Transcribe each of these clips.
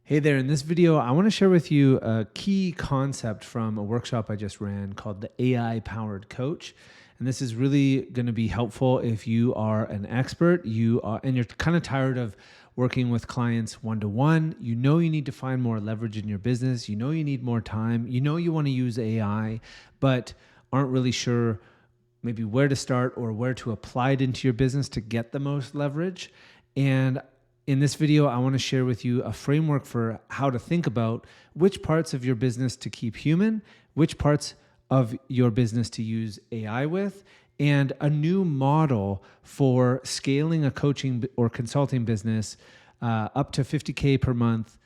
Hey there, in this video, I want to share with you a key concept from a workshop I just ran called the AI Powered Coach. And this is really going to be helpful if you are an expert, and you're kind of tired of working with clients one-to-one. You know you need to find more leverage in your business. You know you need more time. You know you want to use AI, but aren't really sure maybe where to start or where to apply it into your business to get the most leverage. And in this video, I want to share with you a framework for how to think about which parts of your business to keep human, which parts of your business to use AI with, and a new model for scaling a coaching or consulting business up to $50K per month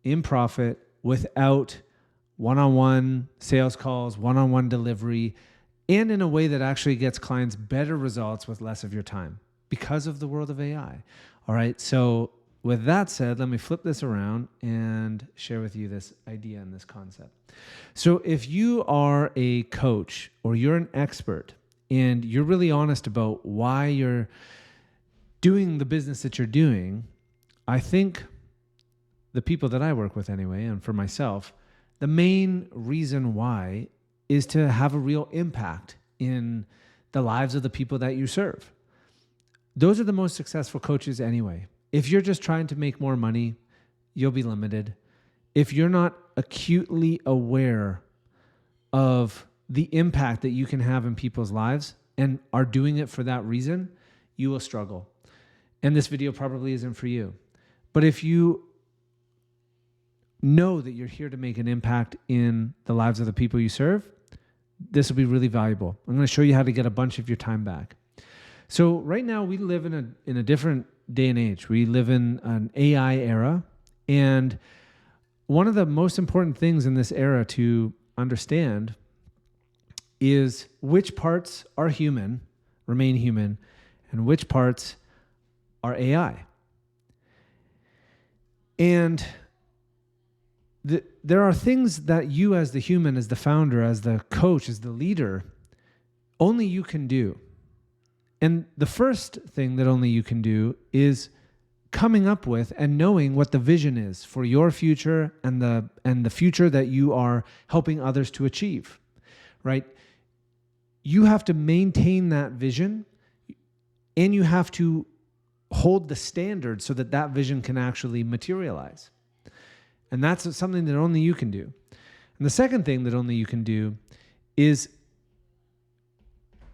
in profit without one-on-one sales calls, one-on-one delivery, and in a way that actually gets clients better results with less of your time because of the world of AI. All right, so with that said, let me flip this around and share with you this idea and this concept. So if you are a coach or you're an expert and you're really honest about why you're doing the business that you're doing, I think the people that I work with anyway, and for myself, the main reason why is to have a real impact in the lives of the people that you serve. Those are the most successful coaches anyway. If you're just trying to make more money, you'll be limited. If you're not acutely aware of the impact that you can have in people's lives and are doing it for that reason, you will struggle. And this video probably isn't for you. But if you know that you're here to make an impact in the lives of the people you serve, this will be really valuable. I'm going to show you how to get a bunch of your time back. So right now we live in a different day and age. We live in an AI era, and one of the most important things in this era to understand is which parts are human, remain human, and which parts are AI. And there are things that you as the human, as the founder, as the coach, as the leader, only you can do. And the first thing that only you can do is coming up with and knowing what the vision is for your future and the future that you are helping others to achieve, right? You have to maintain that vision, and you have to hold the standard so that that vision can actually materialize. And that's something that only you can do. And the second thing that only you can do is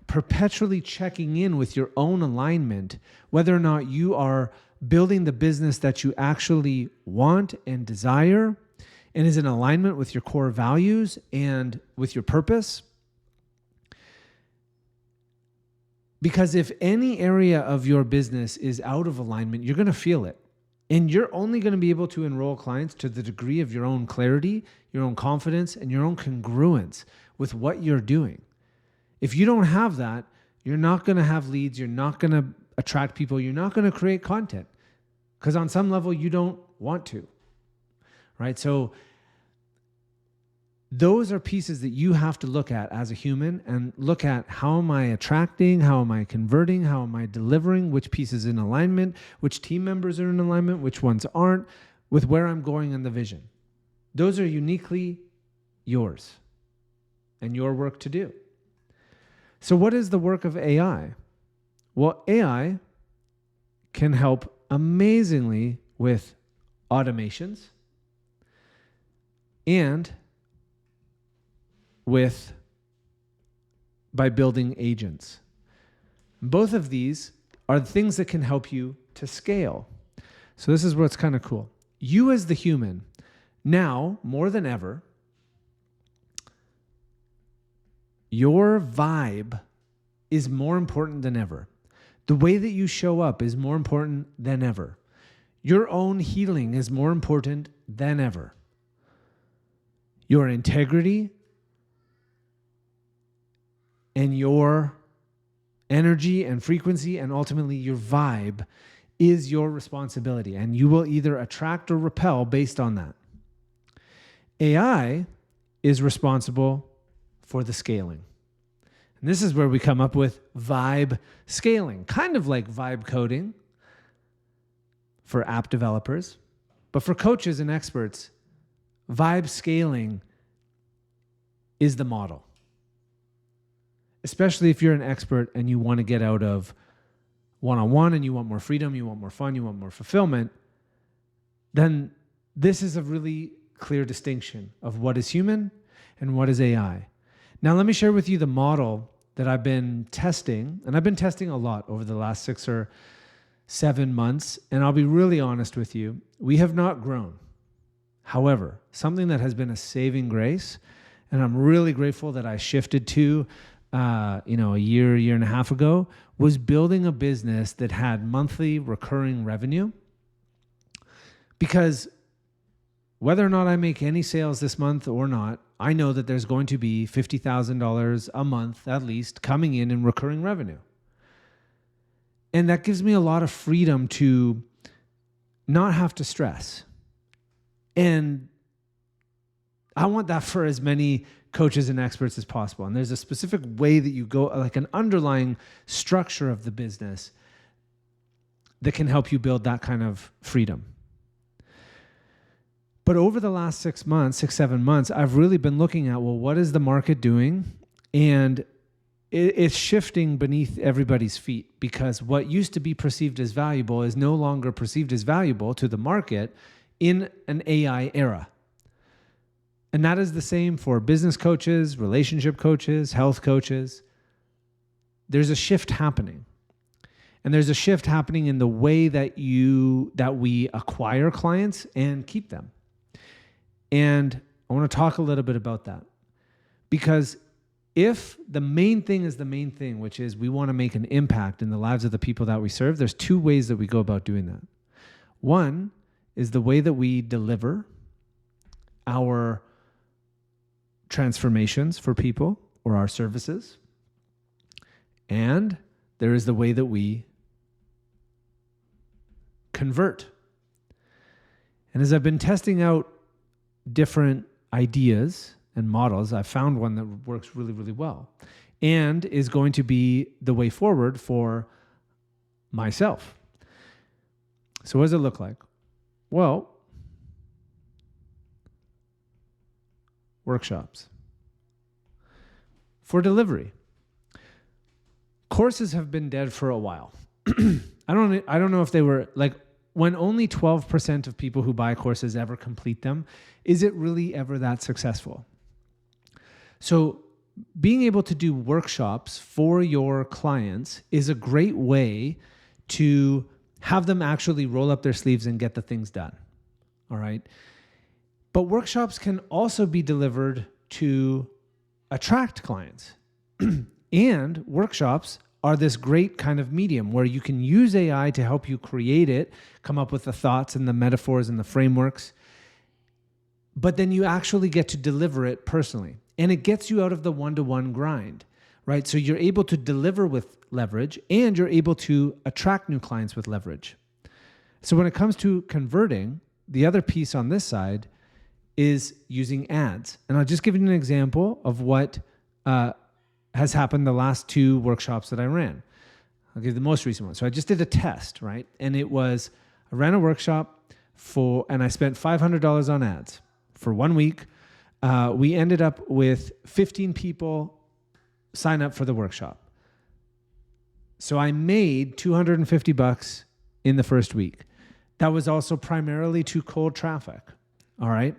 perpetually checking in with your own alignment, whether or not you are building the business that you actually want and desire and is in alignment with your core values and with your purpose. Because if any area of your business is out of alignment, you're going to feel it. And you're only going to be able to enroll clients to the degree of your own clarity, your own confidence, and your own congruence with what you're doing. If you don't have that, you're not going to have leads. You're not going to attract people. You're not going to create content because on some level you don't want to, right? So those are pieces that you have to look at as a human and look at: how am I attracting? How am I converting? How am I delivering? Which pieces in alignment? Which team members are in alignment? Which ones aren't? With where I'm going in the vision. Those are uniquely yours and your work to do. So what is the work of AI? Well, AI can help amazingly with automations and by building agents. Both of these are the things that can help you to scale. So this is what's kind of cool. You as the human, now more than ever, your vibe is more important than ever. The way that you show up is more important than ever. Your own healing is more important than ever. Your integrity and your energy and frequency and ultimately your vibe is your responsibility, and you will either attract or repel based on that. AI is responsible for the scaling. And this is where we come up with vibe scaling, kind of like vibe coding for app developers. But for coaches and experts, vibe scaling is the model. Especially if you're an expert and you want to get out of one-on-one and you want more freedom, you want more fun, you want more fulfillment, then this is a really clear distinction of what is human and what is AI. Now, let me share with you the model that I've been testing, and I've been testing a lot over the last 6 or 7 months, and I'll be really honest with you, we have not grown. However, something that has been a saving grace, and I'm really grateful that I shifted to a year and a half ago, was building a business that had monthly recurring revenue. Because whether or not I make any sales this month or not, I know that there's going to be $50,000 a month at least coming in recurring revenue. And that gives me a lot of freedom to not have to stress. And I want that for as many coaches and experts as possible. And there's a specific way that you go, like an underlying structure of the business that can help you build that kind of freedom. But over the last 6 months, 7 months, I've really been looking at, well, what is the market doing? And it's shifting beneath everybody's feet, because what used to be perceived as valuable is no longer perceived as valuable to the market in an AI era. And that is the same for business coaches, relationship coaches, health coaches. There's a shift happening. And there's a shift happening in the way that we acquire clients and keep them. And I want to talk a little bit about that. Because if the main thing is the main thing, which is we want to make an impact in the lives of the people that we serve, there's 2 ways that we go about doing that. One is the way that we deliver our transformations for people or our services. And there is the way that we convert. And as I've been testing out different ideas and models, I found one that works really, really well and is going to be the way forward for myself. So what does it look like? Well, workshops for delivery. Courses have been dead for a while. I don't know if they were like, when only 12% of people who buy courses ever complete them, is it really ever that successful? So being able to do workshops for your clients is a great way to have them actually roll up their sleeves and get the things done. All right. But workshops can also be delivered to attract clients. And workshops are this great kind of medium where you can use AI to help you create it, come up with the thoughts and the metaphors and the frameworks, but then you actually get to deliver it personally. And it gets you out of the one-to-one grind, right? So you're able to deliver with leverage and you're able to attract new clients with leverage. So when it comes to converting, the other piece on this side is using ads. And I'll just give you an example of what has happened the last 2 workshops that I ran. I'll give the most recent one. So I just did a test, right? And I ran a workshop and I spent $500 on ads for 1 week. We ended up with 15 people sign up for the workshop. So I made $250 in the first week. That was also primarily to cold traffic. All right.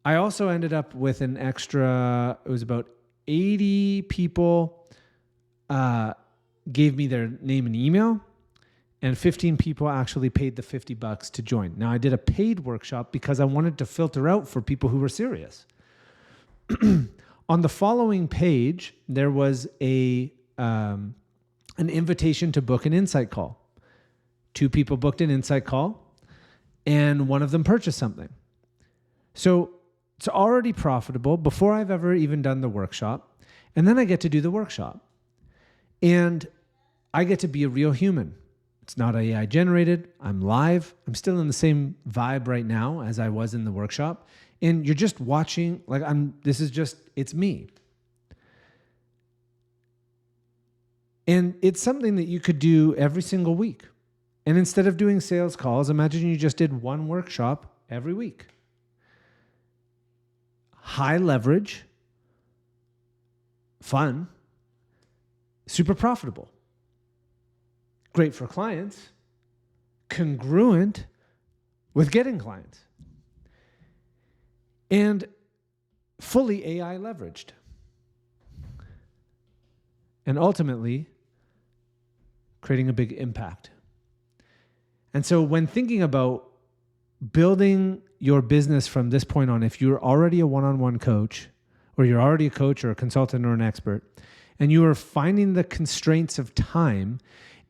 I also ended up with an extra, it was about 80 people gave me their name and email, and 15 people actually paid the $50 to join. Now, I did a paid workshop because I wanted to filter out for people who were serious. On the following page, there was an invitation to book an insight call. 2 people booked an insight call, and one of them purchased something. So it's already profitable before I've ever even done the workshop. And then I get to do the workshop. And I get to be a real human. It's not AI generated. I'm live. I'm still in the same vibe right now as I was in the workshop. And you're just watching, it's me. And it's something that you could do every single week. And instead of doing sales calls, imagine you just did one workshop every week. High leverage, fun, super profitable, great for clients, congruent with getting clients, and fully AI leveraged. And ultimately, creating a big impact. And so when thinking about building your business from this point on, if you're already a one-on-one coach, or you're already a coach or a consultant or an expert, and you are finding the constraints of time,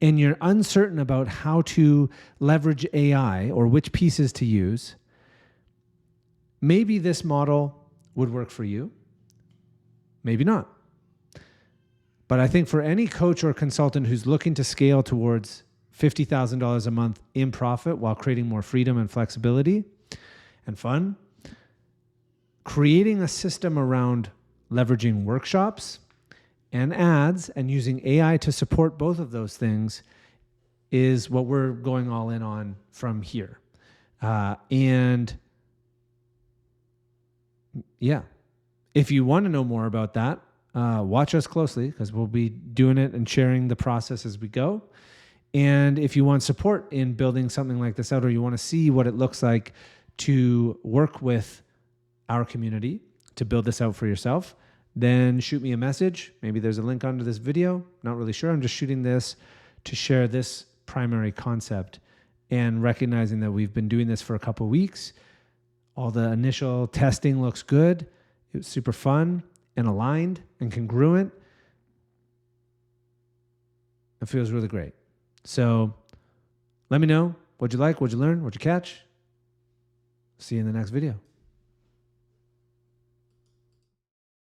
and you're uncertain about how to leverage AI or which pieces to use, maybe this model would work for you, maybe not. But I think for any coach or consultant who's looking to scale towards $50,000 a month in profit while creating more freedom and flexibility and fun, creating a system around leveraging workshops and ads and using AI to support both of those things is what we're going all in on from here. And yeah, if you want to know more about that, watch us closely because we'll be doing it and sharing the process as we go. And if you want support in building something like this out, or you want to see what it looks like to work with our community to build this out for yourself, then shoot me a message. Maybe there's a link under this video. Not really sure. I'm just shooting this to share this primary concept and recognizing that we've been doing this for a couple of weeks. All the initial testing looks good. It was super fun and aligned and congruent. It feels really great. So let me know what'd you like, what'd you learn, what'd you catch. See you in the next video.